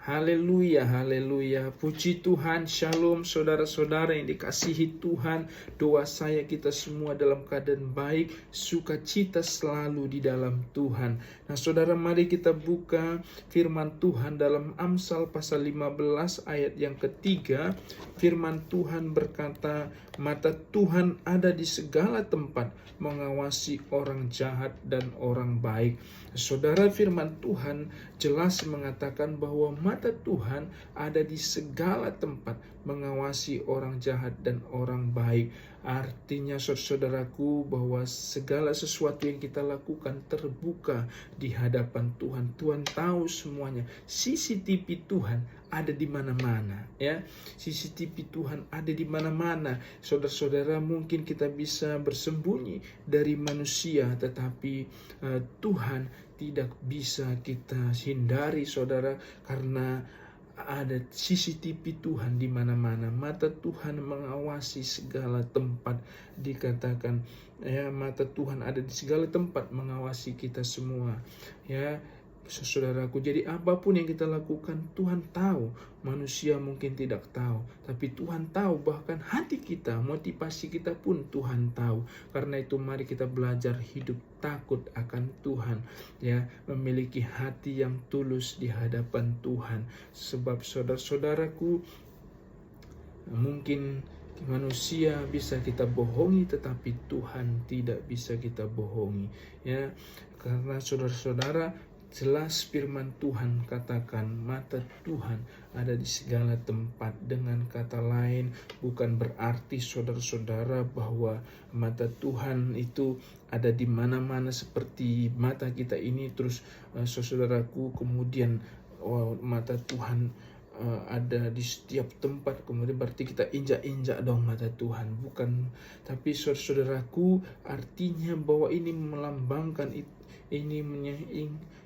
Haleluya, haleluya. Puji Tuhan, shalom saudara-saudara yang dikasihi Tuhan. Doa saya kita semua dalam keadaan baik, sukacita selalu di dalam Tuhan. Nah saudara, mari kita buka firman Tuhan dalam Amsal pasal 15 ayat yang ketiga. Firman Tuhan berkata, mata Tuhan ada di segala tempat, mengawasi orang jahat dan orang baik. Saudara, firman Tuhan jelas mengatakan bahwa mata Tuhan ada di segala tempat, mengawasi orang jahat dan orang baik. Artinya saudaraku bahwa segala sesuatu yang kita lakukan terbuka di hadapan Tuhan. Tuhan tahu semuanya. CCTV Tuhan ada di mana-mana, ya. CCTV Tuhan ada di mana-mana. Saudara-saudara, mungkin kita bisa bersembunyi dari manusia, tetapi Tuhan tidak bisa kita hindari, saudara, karena ada CCTV Tuhan di mana-mana. Mata Tuhan mengawasi segala tempat. Dikatakan, ya, mata Tuhan ada di segala tempat mengawasi kita semua, ya. Saudaraku, jadi apapun yang kita lakukan, Tuhan tahu. Manusia mungkin tidak tahu, tapi Tuhan tahu. Bahkan hati kita, motivasi kita pun Tuhan tahu. Karena itu mari kita belajar hidup takut akan Tuhan, ya, memiliki hati yang tulus di hadapan Tuhan. Sebab saudara-saudaraku, mungkin manusia bisa kita bohongi, tetapi Tuhan tidak bisa kita bohongi, ya. Karena saudara-saudara, jelas firman Tuhan katakan mata Tuhan ada di segala tempat. Dengan kata lain, bukan berarti saudara-saudara bahwa mata Tuhan itu ada di mana-mana seperti mata kita ini. Terus saudaraku, kemudian mata Tuhan ada di setiap tempat, kemudian berarti kita injak-injak dong mata Tuhan. Bukan, tapi saudaraku, artinya bahwa ini melambangkan, ini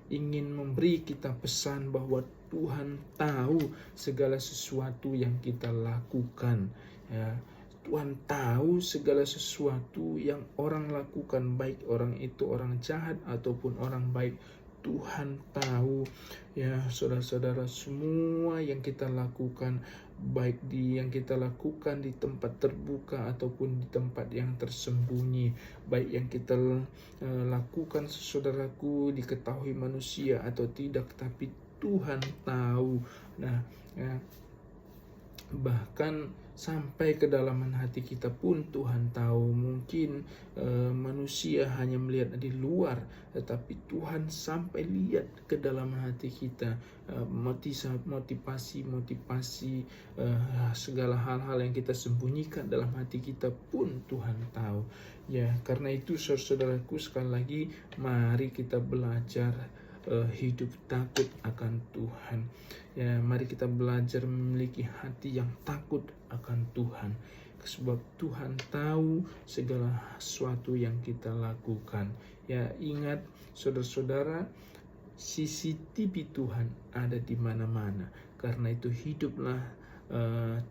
ingin memberi kita pesan bahwa Tuhan tahu segala sesuatu yang kita lakukan, ya. Tuhan tahu segala sesuatu yang orang lakukan, baik orang itu orang jahat ataupun orang baik. Tuhan tahu, ya saudara-saudara, semua yang kita lakukan, baik yang kita lakukan di tempat terbuka ataupun di tempat yang tersembunyi, baik yang kita lakukan, saudaraku, diketahui manusia atau tidak, tapi Tuhan tahu. Nah, ya, bahkan sampai kedalaman hati kita pun Tuhan tahu. Mungkin manusia hanya melihat di luar, tetapi Tuhan sampai lihat ke dalam hati kita. Motivasi segala hal-hal yang kita sembunyikan dalam hati kita pun Tuhan tahu, ya. Karena itu saudaraku, sekali lagi mari kita belajar hidup takut akan Tuhan, ya. Mari kita belajar memiliki hati yang takut akan Tuhan, sebab Tuhan tahu segala sesuatu yang kita lakukan, ya. Ingat saudara-saudara, CCTV Tuhan ada di mana-mana. Karena itu hiduplah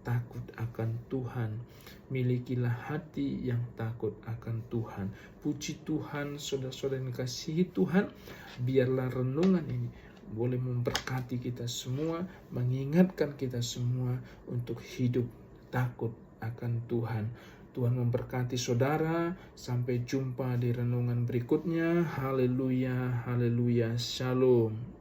takut akan Tuhan. Milikilah hati yang takut akan Tuhan. Puji Tuhan, saudara-saudara yang dikasihi Tuhan. Biarlah renungan ini boleh memberkati kita semua, mengingatkan kita semua untuk hidup takut akan Tuhan. Tuhan memberkati saudara. Sampai jumpa di renungan berikutnya. Haleluya, haleluya, shalom.